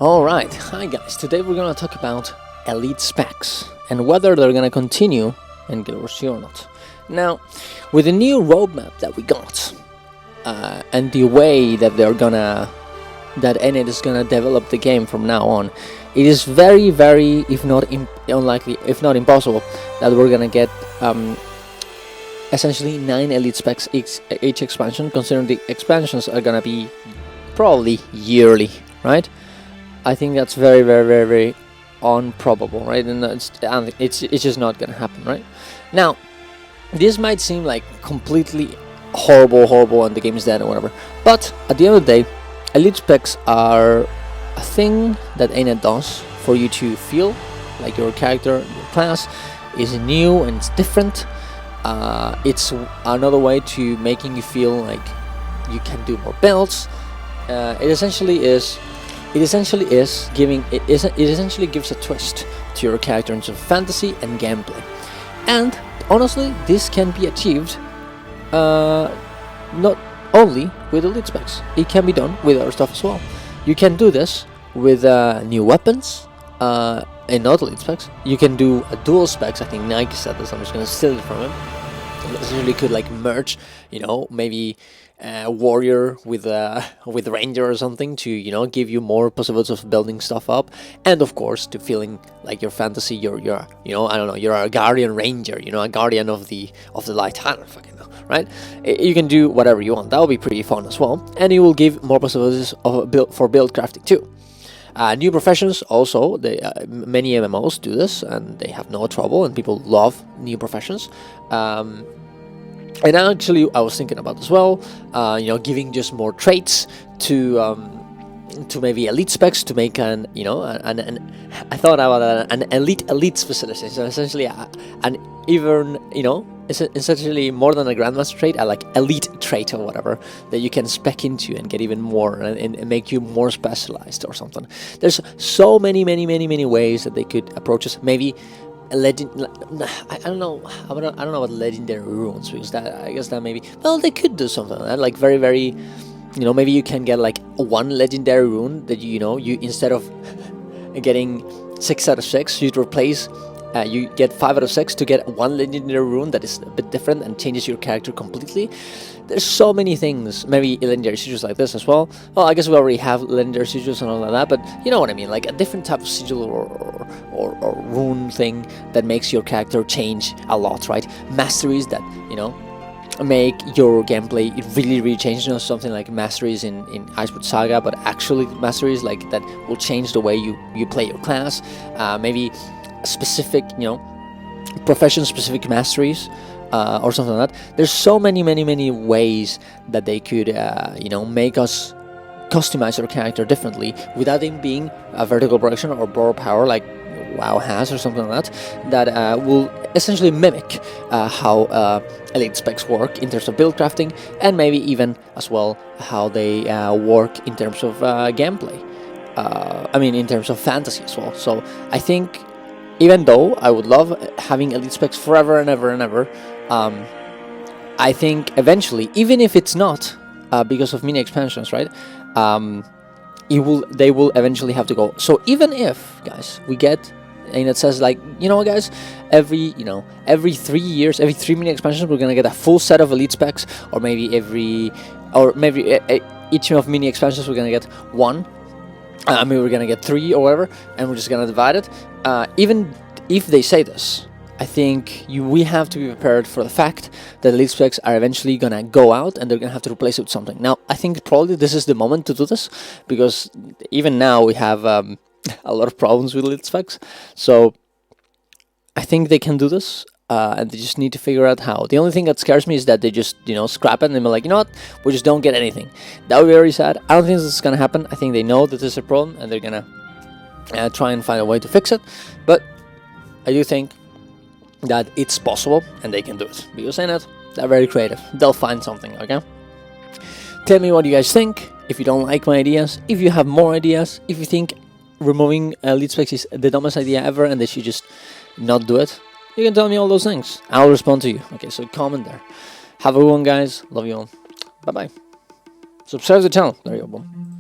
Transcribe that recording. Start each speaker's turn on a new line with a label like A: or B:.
A: Alright, hi guys, today we're gonna talk about elite specs and whether they're gonna continue in Guild Wars 2 or not. Now, with the new roadmap that we got, and the way that that Enid is gonna develop the game from now on, it is very, if not unlikely, if not impossible, that we're gonna get essentially 9 elite specs each expansion, considering the expansions are gonna be probably yearly, right? I think that's very improbable, right? And it's just not gonna happen, right? Now, this might seem like completely horrible and the game is dead or whatever, but at the end of the day, elite specs are a thing that Enid does for you to feel like your character, your class is new and it's different. It's another way to making you feel like you can do more builds. It essentially gives a twist to your character in terms of fantasy and gameplay. And honestly, this can be achieved not only with elite specs. It can be done with other stuff as well. You can do this with new weapons and not elite specs. You can do a dual specs. I think Nike said this. I'm just gonna steal it from him. You essentially could like merge, maybe warrior with ranger or something to give you more possibilities of building stuff up, and of course to feeling like your fantasy, you're I don't know, you're a guardian ranger, a guardian of the light. I don't fucking know, right? You can do whatever you want. That will be pretty fun as well, and it will give more possibilities of build crafting too. New professions also, many MMOs do this and they have no trouble, and people love new professions. And actually, I was thinking about as well, giving just more traits to maybe elite specs to make I thought about an elite facility. So essentially, essentially more than a grandmaster trait, a like elite trait or whatever that you can spec into and get even more and make you more specialized or something. There's so many ways that they could approach this. Maybe I don't know about legendary runes, because I guess that maybe, well, they could do something like that, like very maybe you can get like one legendary rune that you instead of getting 6 out of 6, you'd replace you get 5 out of 6 to get one legendary rune that is a bit different and changes your character completely. There's so many things. Maybe legendary sigils like this as well. Well, I guess we already have legendary sigils and all of that, but you know what I mean, like a different type of sigil or rune thing that makes your character change a lot, right? Masteries that make your gameplay really change. Something like masteries in Icewood Saga, but actually masteries like that will change the way you play your class. Maybe specific profession specific masteries or something like that. There's so many ways that they could make us customize our character differently without it being a vertical progression or borrow power like WoW has or something like that will essentially mimic how elite specs work in terms of build crafting, and maybe even as well how they work in terms of gameplay. In terms of fantasy as well. So I think, even though I would love having elite specs forever and ever, I think eventually, even if it's not because of mini expansions, right? They will eventually have to go. So even if, guys, we get, and it says like, guys, every 3 years, every 3 mini expansions, we're gonna get a full set of elite specs, or maybe each of mini expansions we're gonna get 1. We're gonna get 3 or whatever, and we're just gonna divide it. Even if they say this, I think we have to be prepared for the fact that elite specs are eventually gonna go out, and they're gonna have to replace it with something. Now, I think probably this is the moment to do this, because even now we have a lot of problems with elite specs. So I think they can do this. And they just need to figure out how. The only thing that scares me is that they just, scrap it and they're like, what, we just don't get anything. That would be very sad. I don't think this is going to happen. I think they know that this is a problem and they're going to try and find a way to fix it. But I do think that it's possible and they can do it. Because in it, they're very creative. They'll find something, okay? Tell me what you guys think. If you don't like my ideas, if you have more ideas, if you think removing elite specs is the dumbest idea ever and they should just not do it, you can tell me all those things. I'll respond to you. Okay, so comment there. Have a good one, guys. Love you all. Bye-bye. Subscribe to the channel. There you go. Boom.